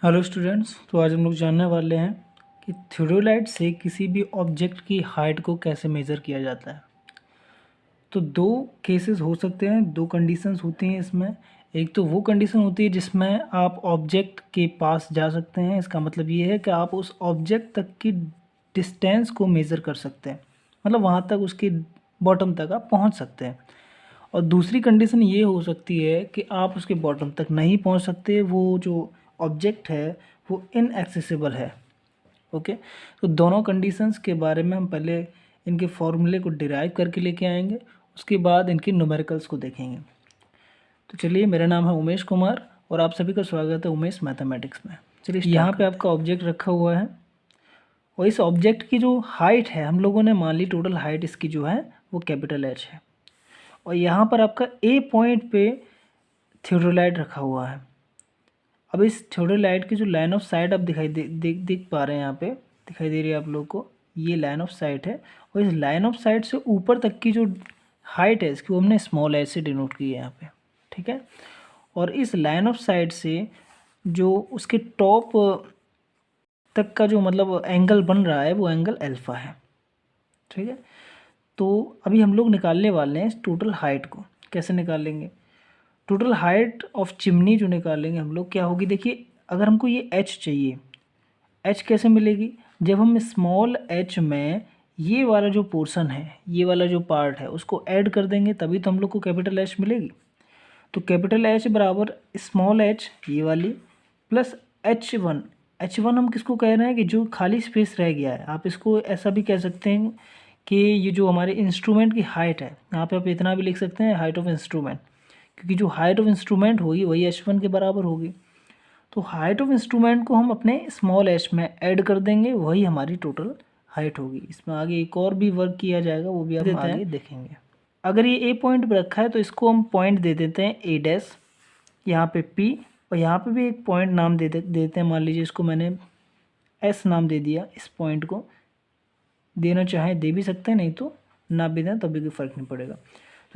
Hello students, तो आज हम लोग जानने वाले हैं कि थियोडोलाइट से किसी भी ऑब्जेक्ट की हाइट को कैसे मेज़र किया जाता है। तो दो केसेस हो सकते हैं, दो कंडीशंस होती हैं इसमें। एक तो वो कंडीशन होती है जिसमें आप ऑब्जेक्ट के पास जा सकते हैं। इसका मतलब ये है कि आप उस ऑब्जेक्ट तक की डिस्टेंस को मेज़र कर सकते हैं, मतलब वहाँ तक उसके बॉटम तक आप पहुँच सकते हैं। और दूसरी कंडीशन ये हो सकती है कि आप उसके बॉटम तक नहीं पहुंच सकते, वो जो ऑब्जेक्ट है वो इनएक्सेसिबल है। ओके, तो दोनों कंडीशंस के बारे में हम पहले इनके फॉर्मूले को डिराइव करके लेके आएंगे, उसके बाद इनके न्यूमेरिकल्स को देखेंगे। तो चलिए, मेरा नाम है उमेश कुमार और आप सभी का स्वागत है उमेश मैथमेटिक्स में। चलिए, यहाँ पे आपका ऑब्जेक्ट रखा हुआ है और इस ऑब्जेक्ट की जो हाइट है, हम लोगों ने मान ली टोटल हाइट इसकी जो है वो कैपिटल एच है। और यहाँ पर आपका ए पॉइंट पे थियोडोलाइट रखा हुआ है। अब इस थियोडोलाइट की जो लाइन ऑफ साइट आप दिख पा रहे हैं, यहाँ पे दिखाई दे रही है आप लोग को, ये लाइन ऑफ साइट है। और इस लाइन ऑफ साइट से ऊपर तक की जो हाइट है इसकी, वो हमने स्मॉल एच से डिनोट की है यहाँ पे, ठीक है। और इस लाइन ऑफ साइट से जो उसके टॉप तक का जो मतलब एंगल बन रहा है वो एंगल अल्फा है, ठीक है। तो अभी हम लोग निकालने वाले हैं इस टोटल हाइट को। कैसे निकालेंगे? टोटल हाइट ऑफ चिमनी जो निकालेंगे हम लोग, क्या होगी? देखिए, अगर हमको ये एच चाहिए, एच कैसे मिलेगी? जब हम स्मॉल एच में ये वाला जो पोर्शन है, ये वाला जो पार्ट है, उसको ऐड कर देंगे, तभी तो हम लोग को कैपिटल एच मिलेगी। तो कैपिटल एच बराबर स्मॉल एच ये वाली प्लस H1। H1 हम किसको कह रहे हैं कि जो खाली स्पेस रह गया है। आप इसको ऐसा भी कह सकते हैं कि ये जो हमारे इंस्ट्रूमेंट की हाइट है, यहाँ पे आप इतना भी लिख सकते हैं, हाइट ऑफ इंस्ट्रूमेंट, क्योंकि जो हाइट ऑफ इंस्ट्रूमेंट होगी वही H1 के बराबर होगी। तो हाइट ऑफ इंस्ट्रूमेंट को हम अपने स्मॉल एच में ऐड कर देंगे, वही हमारी टोटल हाइट होगी। इसमें आगे एक और भी वर्क किया जाएगा, वो भी हम आगे देखेंगे। अगर ये ए पॉइंट पर रखा है तो इसको हम पॉइंट दे देते हैं ए डैश, यहाँ पे पी, और यहाँ पे भी एक पॉइंट नाम देते हैं। मान लीजिए इसको मैंने एस नाम दे दिया। इस पॉइंट को देना चाहें दे भी सकते हैं, नहीं तो ना भी दें तभी कोई फ़र्क नहीं पड़ेगा।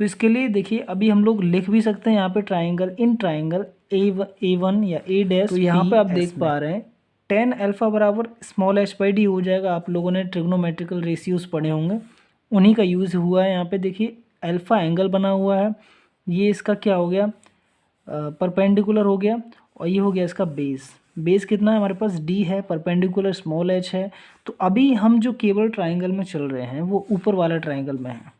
तो इसके लिए देखिए, अभी हम लोग लिख भी सकते हैं यहाँ पे ट्राइंगल, इन ट्राइंगल A1 या ए डैश। तो यहाँ पे आप देख पा रहे हैं टेन अल्फा बराबर स्मॉल एच बाई डी हो जाएगा। आप लोगों ने ट्रिग्नोमेट्रिकल रेशियोज पढ़े होंगे, उन्हीं का यूज़ हुआ है यहाँ पे। देखिए, अल्फ़ा एंगल बना हुआ है, ये इसका क्या हो गया, परपेंडिकुलर हो गया, और ये हो गया इसका बेस। बेस कितना है हमारे पास? डी है, परपेंडिकुलर स्मॉल एच है। तो अभी हम जो केवल ट्राइंगल में चल रहे हैं वो ऊपर वाला ट्राइंगल में है।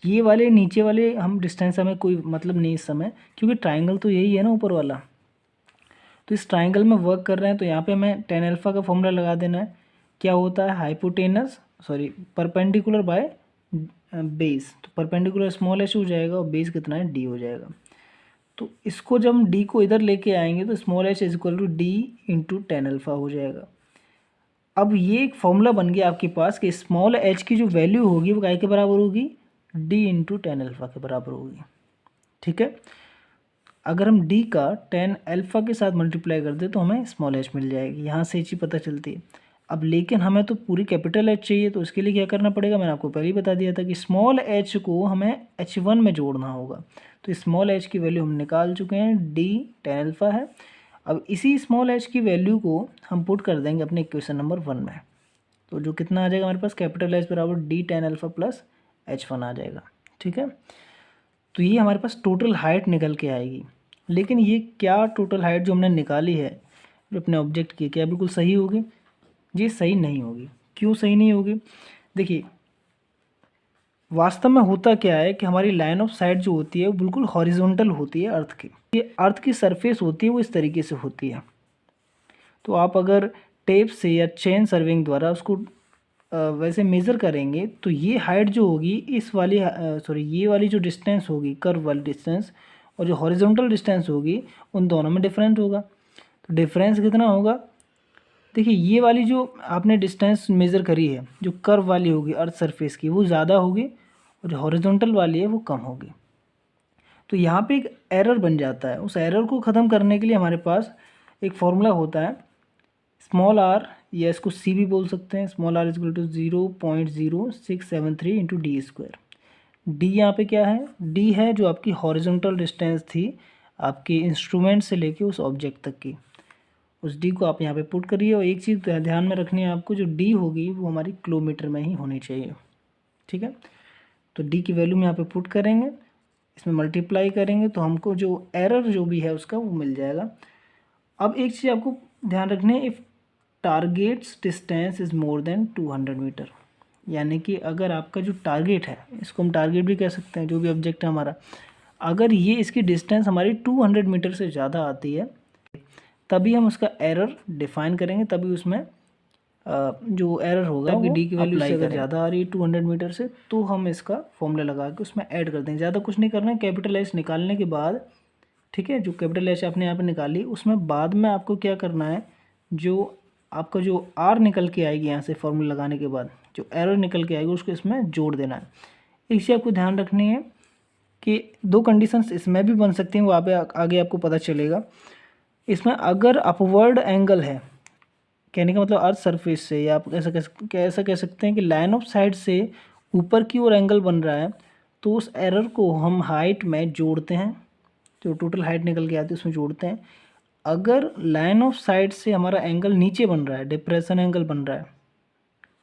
ये वाले नीचे वाले हम डिस्टेंस हमें कोई मतलब नहीं इस समय, क्योंकि ट्राइंगल तो यही है ना ऊपर वाला। तो इस ट्राइंगल में वर्क कर रहे हैं, तो यहाँ पे हमें टेन अल्फा का फॉर्मूला लगा देना है। क्या होता है? Hypotenuse sorry perpendicular by base. तो परपेंडिकुलर स्मॉल एच हो जाएगा और बेस कितना है? डी हो जाएगा। तो इसको जब हम डी को इधर लेके आएंगे तो small H is equal to D into ten alpha हो जाएगा। अब ये एक फॉर्मूला बन गया आपके पास कि स्मॉल एच की जो वैल्यू होगी वो काय के बराबर होगी? डी इंटू टेन अल्फा के बराबर होगी, ठीक है। अगर हम डी का टेन अल्फा के साथ मल्टीप्लाई कर दें तो हमें स्मॉल एच मिल जाएगी। यहाँ से ये चीज़ पता चलती है। अब लेकिन हमें तो पूरी कैपिटल एच चाहिए, तो इसके लिए क्या करना पड़ेगा? मैंने आपको पहले ही बता दिया था कि स्मॉल एच को हमें H1 में जोड़ना होगा। तो स्मॉल एच की वैल्यू हम निकाल चुके हैं, डी टेन अल्फा है। अब इसी स्मॉल एच की वैल्यू को हम पुट कर देंगे अपने इक्वेशन नंबर 1 में। तो जो कितना आ जाएगा हमारे पास? कैपिटल एच बराबर D ten alpha plus H1 आ जाएगा, ठीक है। तो ये हमारे पास टोटल हाइट निकल के आएगी। लेकिन ये क्या टोटल हाइट जो हमने निकाली है अपने ऑब्जेक्ट की, क्या बिल्कुल सही होगी? ये सही नहीं होगी। क्यों सही नहीं होगी? देखिए, वास्तव में होता क्या है कि हमारी लाइन ऑफ साइट जो होती है वो बिल्कुल हॉरिजॉन्टल होती है अर्थ की। ये अर्थ की सरफेस होती है वो इस तरीके से होती है। तो आप अगर टेप से या चेन सर्विंग द्वारा उसको वैसे मेज़र करेंगे तो ये हाइट जो होगी इस वाली सॉरी ये वाली जो डिस्टेंस होगी, कर्व वाली डिस्टेंस, और जो हॉरिजॉन्टल डिस्टेंस होगी, उन दोनों में डिफरेंट होगा। तो डिफरेंस कितना होगा? देखिए, ये वाली जो आपने डिस्टेंस मेज़र करी है, जो कर्व वाली होगी अर्थ सरफेस की, वो ज़्यादा होगी, और जो हॉरिजॉन्टल वाली है वो कम होगी। तो यहाँ पे एक एरर बन जाता है। उस एरर को ख़त्म करने के लिए हमारे पास एक फॉर्मूला होता है, स्मॉल आर, या इसको सी भी बोल सकते हैं। Small R is equal to 0.0673 into D square. D यहाँ पे क्या है? डी है जो आपकी हॉरिजॉन्टल डिस्टेंस थी आपके इंस्ट्रूमेंट से लेके उस ऑब्जेक्ट तक की, उस डी को आप यहाँ पे पुट करिए। और एक चीज़ ध्यान में रखनी है आपको, जो डी होगी वो हमारी किलोमीटर में ही होनी चाहिए, ठीक है। तो डी की वैल्यू में यहाँ पे पुट करेंगे, इसमें मल्टीप्लाई करेंगे तो हमको जो एरर जो भी है उसका वो मिल जाएगा। अब एक चीज़ आपको ध्यान रखनी है, if targets distance is more than 200 metre, यानी कि अगर आपका जो टारगेट है, इसको हम टारगेट भी कह सकते हैं, जो भी ऑब्जेक्ट है हमारा, अगर ये इसकी डिस्टेंस हमारी 200 मीटर से ज़्यादा आती है तभी हम उसका एरर डिफाइन करेंगे, तभी उसमें जो एरर होगा वो डी की वैल्यू से अगर ज़्यादा आ रही है 200 मीटर से, तो हम इसका फॉर्मूला लगा के उसमें ऐड कर देंगे। ज़्यादा कुछ नहीं करना है, कैपिटल एच निकालने के बाद, ठीक है, जो कैपिटल एच आपने यहाँ पे निकाली, उसमें बाद में आपको क्या करना है, जो आपका जो आर निकल के आएगी यहाँ से फॉर्मूला लगाने के बाद, जो एरर निकल के आएगी उसको इसमें जोड़ देना है। एक चीज़ आपको ध्यान रखनी है कि दो कंडीशंस इसमें भी बन सकती हैं, वो आगे आपको पता चलेगा। इसमें अगर अपवर्ड एंगल है, कहने का मतलब अर्थ सरफेस से, या आप ऐसा कह सकते हैं कि लाइन ऑफ साइट से ऊपर की ओर एंगल बन रहा है, तो उस एरर को हम हाइट में जोड़ते हैं, जो टोटल हाइट निकल के आती है उसमें जोड़ते हैं। अगर लाइन ऑफ साइट से हमारा एंगल नीचे बन रहा है, डिप्रेशन एंगल बन रहा है,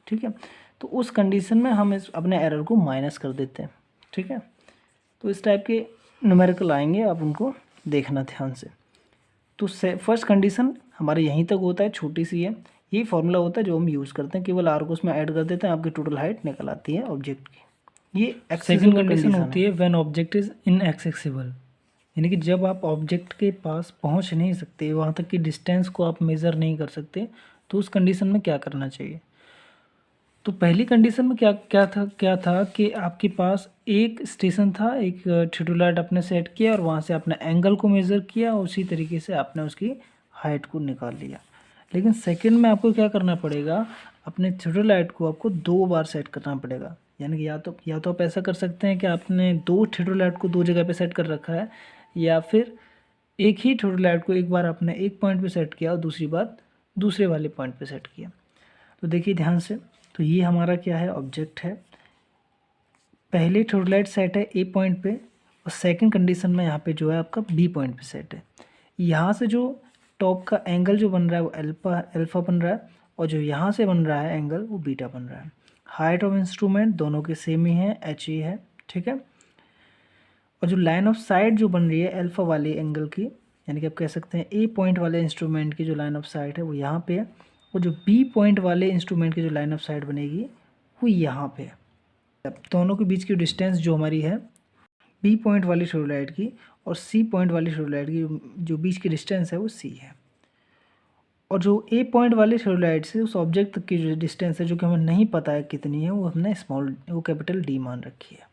ठीक है, तो उस कंडीशन में हम इस अपने एरर को माइनस कर देते हैं, ठीक है। तो इस टाइप के न्यूमेरिकल आएंगे, आप उनको देखना ध्यान से। तो फर्स्ट कंडीशन हमारे यहीं तक होता है, छोटी सी है, यही फॉर्मूला होता है जो हम यूज़ करते हैं, केवल आर को उसमें ऐड कर देते हैं, आपकी टोटल हाइट निकल आती है ऑब्जेक्ट की। ये सेकंड कंडीशन होती है व्हेन ऑब्जेक्ट इज़ इनएक्सेसिबल, यानी कि जब आप ऑब्जेक्ट के पास पहुंच नहीं सकते, वहाँ तक की डिस्टेंस को आप मेज़र नहीं कर सकते, तो उस कंडीशन में क्या करना चाहिए। तो पहली कंडीशन में क्या था कि आपके पास एक स्टेशन था, एक थियोडोलाइट आपने सेट किया और वहाँ से आपने एंगल को मेज़र किया, उसी तरीके से आपने उसकी हाइट को निकाल लिया। लेकिन सेकंड में आपको क्या करना पड़ेगा, अपने थियोडोलाइट को आपको 2 बार सेट करना पड़ेगा। यानी कि या तो आप ऐसा कर सकते हैं कि आपने 2 थियोडोलाइट को 2 जगह पे सेट कर रखा है, या फिर एक ही थियोडोलाइट को एक बार आपने एक पॉइंट पे सेट किया और दूसरी बार दूसरे वाले पॉइंट पे सेट किया। तो देखिए ध्यान से, तो ये हमारा क्या है, ऑब्जेक्ट है, पहले थियोडोलाइट सेट है ए पॉइंट पे, और सेकंड कंडीशन में यहाँ पे जो है आपका बी पॉइंट पे सेट है। यहाँ से जो टॉप का एंगल जो बन रहा है वो अल्फा बन रहा है, और जो यहाँ से बन रहा है एंगल वो बीटा बन रहा है। हाइट ऑफ इंस्ट्रूमेंट दोनों के सेम ही है, एच ई है, ठीक है। और जो लाइन ऑफ साइट जो बन रही है अल्फा वाले एंगल की, यानी कि आप कह सकते हैं ए पॉइंट वाले इंस्ट्रूमेंट की जो लाइन ऑफ साइट है वो यहाँ पे है, और जो बी पॉइंट वाले इंस्ट्रूमेंट की जो लाइन ऑफ साइट बनेगी वो यहाँ पे है। अब दोनों के बीच की डिस्टेंस जो हमारी है बी पॉइंट वाली थियोडोलाइट की और सी पॉइंट वाली थियोडोलाइट की जो बीच की डिस्टेंस है वो सी है। और जो ए पॉइंट वाली थियोडोलाइट से उस ऑब्जेक्ट तक की जो डिस्टेंस है, जो कि हमें नहीं पता है कितनी है, वो हमने कैपिटल डी मान रखी है।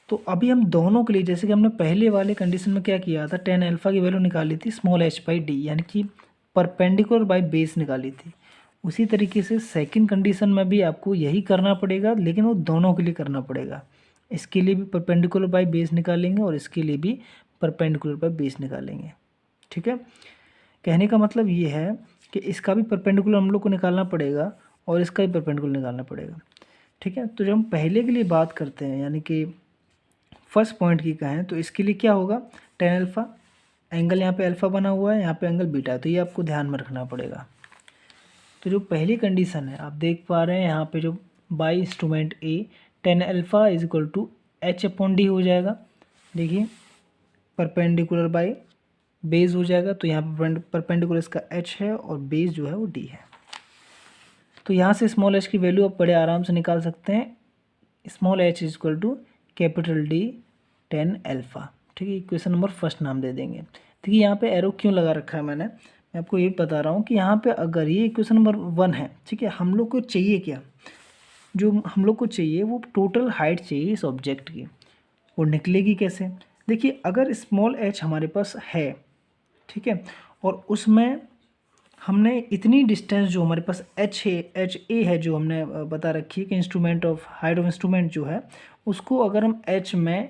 तो अभी हम दोनों के लिए, जैसे कि हमने पहले वाले कंडीशन में क्या किया था, टेन अल्फा की वैल्यू निकाली थी स्मॉल एच बाई डी, यानी कि परपेंडिकुलर बाई बेस निकाली थी। उसी तरीके से सेकंड कंडीशन में भी आपको यही करना पड़ेगा, लेकिन वो दोनों के लिए करना पड़ेगा। इसके लिए भी परपेंडिकुलर बाई बेस निकालेंगे और इसके लिए भी परपेंडिकुलर बाई बेस निकालेंगे, ठीक है। कहने का मतलब ये है कि इसका भी परपेंडिकुलर हम लोग को निकालना पड़ेगा और इसका भी परपेंडिकुलर निकालना पड़ेगा, ठीक है। तो जब हम पहले के लिए बात करते हैं, यानी कि फर्स्ट पॉइंट की कहें, तो इसके लिए क्या होगा, टेन अल्फा, एंगल यहाँ पे अल्फा बना हुआ है, यहाँ पे एंगल बीटा है, तो ये आपको ध्यान में रखना पड़ेगा। तो जो पहली कंडीशन है आप देख पा रहे हैं यहाँ पे, जो by instrument A ten alpha is equal to H upon D हो जाएगा। देखिए परपेंडिकुलर बाई बेस हो जाएगा, तो यहाँ पर परपेंडिकुलर इसका एच है और बेस जो है वो डी है। तो यहाँ से स्मॉल एच की वैल्यू आप बड़े आराम से निकाल सकते हैं, small H is equal to capital D ten alpha, ठीक है। इक्वेशन नंबर फर्स्ट नाम दे देंगे। देखिए यहाँ पे एरो क्यों लगा रखा है मैं आपको ये बता रहा हूँ कि यहाँ पे अगर ये इक्वेशन नंबर 1 है, ठीक है, हम लोग को चाहिए क्या, जो हम लोग को चाहिए वो टोटल हाइट चाहिए इस ऑब्जेक्ट की, वो निकलेगी कैसे। देखिए अगर स्मॉल एच हमारे पास है, ठीक है, और उसमें हमने इतनी डिस्टेंस जो हमारे पास एच ए है, जो हमने बता रखी है कि instrument of height of instrument जो है, उसको अगर हम एच में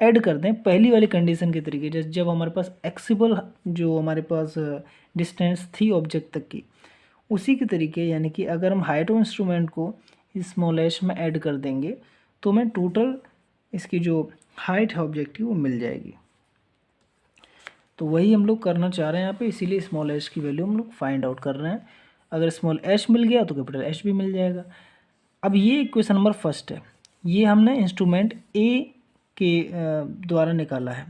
ऐड कर दें पहली वाली कंडीशन के तरीके, जैसे जब हमारे पास एक्सिबल जो हमारे पास डिस्टेंस थी ऑब्जेक्ट तक की, उसी के तरीके, यानी कि अगर हम हाइट ऑफ इंस्ट्रूमेंट को स्मॉल एच में ऐड कर देंगे तो हमें टोटल इसकी जो हाइट है ऑब्जेक्ट की वो मिल जाएगी। तो वही हम लोग करना चाह रहे हैं यहाँ पे, इसीलिए स्मॉल एच की वैल्यू हम लोग फाइंड आउट कर रहे हैं। अगर स्मॉल एच मिल गया तो कैपिटल एच भी मिल जाएगा। अब ये इक्वेशन नंबर फर्स्ट है, ये हमने इंस्ट्रूमेंट ए के द्वारा निकाला है।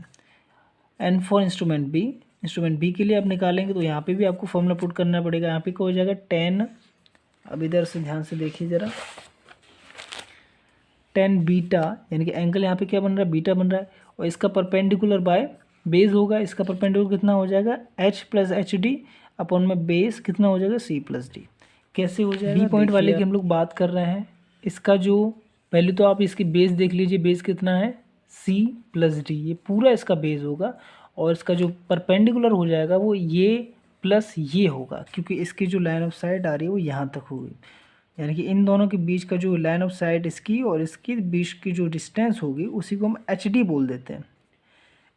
एंड फॉर इंस्ट्रूमेंट बी के लिए आप निकालेंगे तो यहाँ पे भी आपको फॉर्मूला पुट करना पड़ेगा। यहाँ पे क्या हो जाएगा 10, अब इधर से ध्यान से देखिए ज़रा, 10 बीटा, यानी कि एंगल यहाँ पे क्या बन रहा है, बीटा बन रहा है, और इसका परपेंडिकुलर बाय बेस होगा। इसका परपेंडिकुलर कितना हो जाएगा, H plus H D upon में बेस कितना हो जाएगा, सी प्लस डी। कैसे हो जाएगा, बी पॉइंट वाले की हम लोग बात कर रहे हैं। इसका जो पहले तो आप इसकी बेस देख लीजिए, बेस कितना है, सी प्लस डी, ये पूरा इसका बेस होगा। और इसका जो परपेंडिकुलर हो जाएगा वो ये प्लस ये होगा, क्योंकि इसकी जो लाइन ऑफ साइट आ रही है वो यहाँ तक होगी। यानी कि इन दोनों के बीच का जो लाइन ऑफ साइट इसकी और इसकी बीच की जो डिस्टेंस होगी उसी को हम एच डी बोल देते हैं।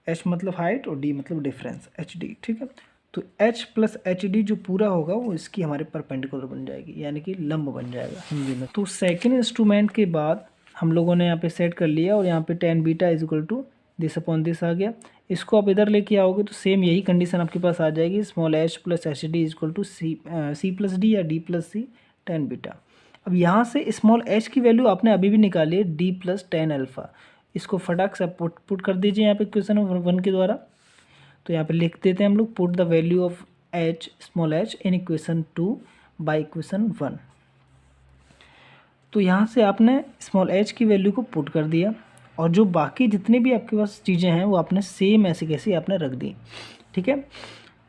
एच मतलब हाइट और डी मतलब डिफरेंस, एच डी, ठीक है। तो एच प्लस एच डी जो पूरा होगा वो इसकी हमारे परपेंडिकुलर बन जाएगी, यानी कि लंब बन जाएगा हिंदी में। तो सेकेंड इंस्ट्रूमेंट के बाद हम लोगों ने यहाँ पे सेट कर लिया, और यहाँ पे 10 beta is equal to this upon this आ गया। इसको आप इधर लेके आओगे तो सेम यही कंडीशन आपके पास आ जाएगी, small H plus H D is equal to C plus D या डी प्लस सी 10 बीटा। अब यहाँ से स्मॉल एच की वैल्यू आपने अभी भी निकाली है, डी प्लस 10 अल्फ़ा। इसको फटाक से पुट कर दीजिए यहाँ पे क्वेश्चन 1 के द्वारा। तो यहाँ पे लिख देते हैं हम लोग, put the value of H small H in equation 2 by equation 1। तो यहाँ से आपने स्मॉल एच की वैल्यू को पुट कर दिया, और जो बाकी जितने भी आपके पास चीज़ें हैं वो आपने सेम ऐसे कैसे आपने रख दी, ठीक है।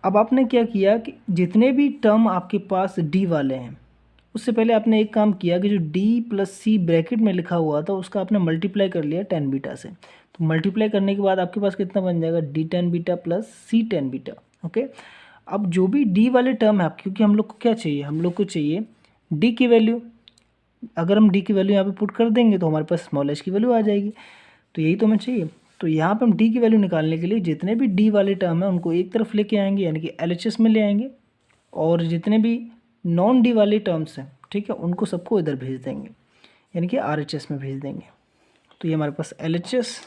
अब आपने क्या किया कि जितने भी टर्म आपके पास डी वाले हैं, उससे पहले आपने एक काम किया कि जो डी प्लस सी ब्रैकेट में लिखा हुआ था उसका आपने मल्टीप्लाई कर लिया 10 बीटा से। तो मल्टीप्लाई करने के बाद आपके पास कितना बन जाएगा, D 10 beta plus C 10 beta, okay. अब जो भी डी वाले टर्म है आप, क्योंकि हम लोग को क्या चाहिए, हम लोग को चाहिए डी की वैल्यू। अगर हम डी की वैल्यू यहाँ पे पुट कर देंगे तो हमारे पास स्मॉल एच की वैल्यू आ जाएगी, तो यही तो हमें चाहिए। तो यहाँ पे हम डी की वैल्यू निकालने के लिए जितने भी डी वाले टर्म हैं उनको एक तरफ लेके आएंगे, यानी कि एलएचएस में ले आएंगे, और जितने भी नॉन डी वाले टर्म्स हैं, ठीक है, उनको सबको इधर भेज देंगे, यानी कि आरएचएस में भेज देंगे। तो ये हमारे पास एलएचएस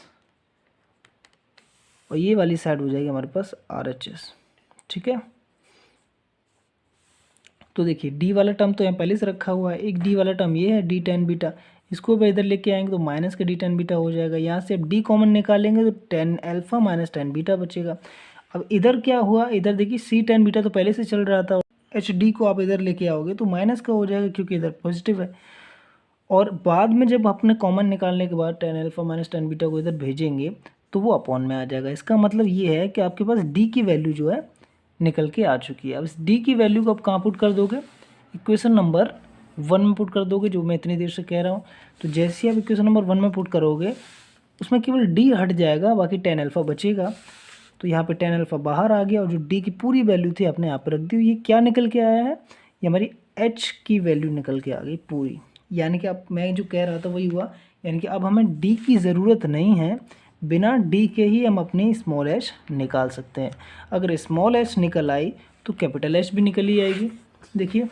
और ये वाली साइड हो जाएगी हमारे पास आरएचएस, ठीक है। तो देखिए डी वाला टर्म तो यहाँ पहले से रखा हुआ है, एक डी वाला टर्म ये है डी 10 बीटा, इसको भी इधर लेके आएंगे तो माइनस का डी 10 बीटा हो जाएगा। यहाँ से अब डी कॉमन निकालेंगे तो 10 अल्फा माइनस 10 बीटा बचेगा। अब इधर क्या हुआ, इधर देखिए सी 10 बीटा तो पहले से चल रहा था, एच डी को आप इधर लेके आओगे तो माइनस का हो जाएगा क्योंकि इधर पॉजिटिव है। और बाद में जब अपने कॉमन निकालने के बाद 10 अल्फा माइनस 10 बीटा को इधर भेजेंगे तो वो अपॉन में आ जाएगा। इसका मतलब ये है कि आपके पास डी की वैल्यू जो है निकल के आ चुकी है। अब इस डी की वैल्यू को आप कहाँ पुट कर दोगे, इक्वेशन नंबर 1 में पुट कर दोगे, जो मैं इतनी देर से कह रहा हूँ। तो जैसे ही आप इक्वेशन नंबर 1 में पुट करोगे उसमें केवल डी हट जाएगा, बाकी 10 अल्फा बचेगा। तो यहाँ पे 10 अल्फा बाहर आ गया, और जो डी की पूरी वैल्यू थी आपने यहाँ पर रख दी। ये क्या निकल के आया है, ये हमारी एच की वैल्यू निकल के आ गई पूरी। यानी कि अब मैं जो कह रहा था वही हुआ, यानी कि अब हमें डी की ज़रूरत नहीं है, बिना डी के ही हम अपनी स्मॉल एच निकाल सकते हैं। अगर स्मॉल एच निकल आई तो कैपिटल एच भी निकल ही आएगी। देखिए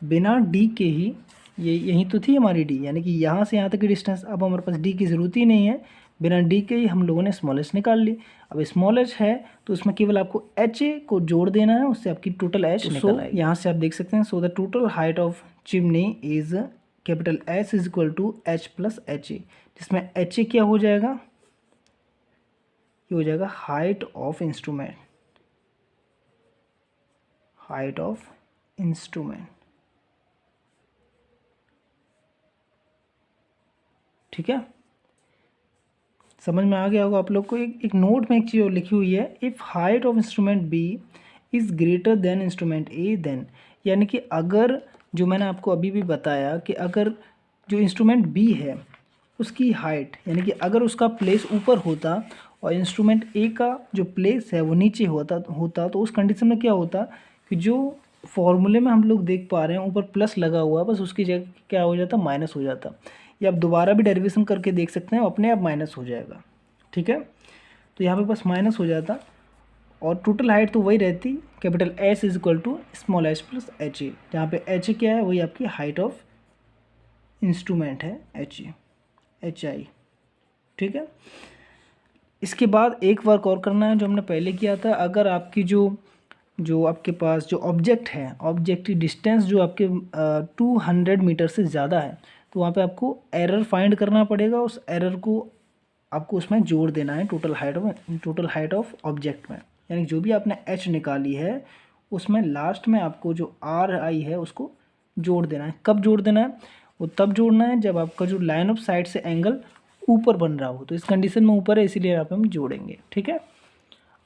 बिना डी के ही, ये यहीं तो थी हमारी डी, यानी कि यहाँ से यहाँ तक की डिस्टेंस, अब हमारे पास डी की ज़रूरत ही नहीं है, बिना डी के ही हम लोगों ने स्मॉल एच निकाल ली। अब स्मॉल एच है तो उसमें केवल आपको एच ए को जोड़ देना है, उससे आपकी टोटल एच निकल आएगी। यहाँ से आप देख सकते हैं, so the total height of chimney is capital H is equal to H plus H A, जिसमें एच ए क्या हो जाएगा, ये हो जाएगा height of instrument, height of instrument, ठीक है। समझ में आ गया होगा आप लोग को। एक नोट में एक चीज़ और लिखी हुई है, if height of instrument B is greater than instrument A then, यानी कि अगर, जो मैंने आपको अभी भी बताया कि अगर जो इंस्ट्रूमेंट बी है उसकी हाइट, यानी कि अगर उसका प्लेस ऊपर होता और इंस्ट्रूमेंट ए का जो प्लेस है वो नीचे होता तो उस कंडीशन में क्या होता कि जो फॉर्मूले में हम लोग देख पा रहे हैं ऊपर प्लस लगा हुआ, बस उसकी जगह क्या हो जाता, माइनस हो जाता। या आप दोबारा भी डेरिवेशन करके देख सकते हैं, अपने आप माइनस हो जाएगा, ठीक है। तो यहाँ पे बस माइनस हो जाता, और टोटल हाइट तो वही रहती, capital H is equal to small H plus H A, जहाँ पे एच ए क्या है, वही आपकी हाइट ऑफ इंस्ट्रूमेंट है, एच ए, एच आई, ठीक है। इसके बाद एक वर्क और करना है जो हमने पहले किया था। अगर आपकी जो आपके पास जो ऑब्जेक्ट है, ऑब्जेक्ट की डिस्टेंस जो आपके 200 मीटर से ज़्यादा है, तो वहाँ पे आपको एरर फाइंड करना पड़ेगा। उस एरर को आपको उसमें जोड़ देना है टोटल हाइट ऑफ ऑब्जेक्ट में। यानी जो भी आपने h निकाली है उसमें लास्ट में आपको जो ri है उसको जोड़ देना है। कब जोड़ देना है? वो तब जोड़ना है जब आपका जो लाइन ऑफ साइट से एंगल ऊपर बन रहा हो। तो इस कंडीशन में ऊपर है, इसीलिए यहाँ पे हम जोड़ेंगे। ठीक है,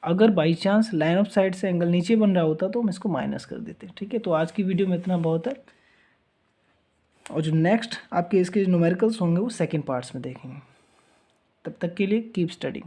अगर by chance line of site से एंगल नीचे बन रहा होता तो हम इसको माइनस कर देते। ठीक है, तो आज की वीडियो में इतना बहुत है, और जो नेक्स्ट आपके इसके न्यूमेरिकल्स होंगे वो सेकंड पार्ट्स में देखेंगे। तब तक के लिए कीप स्टडिंग।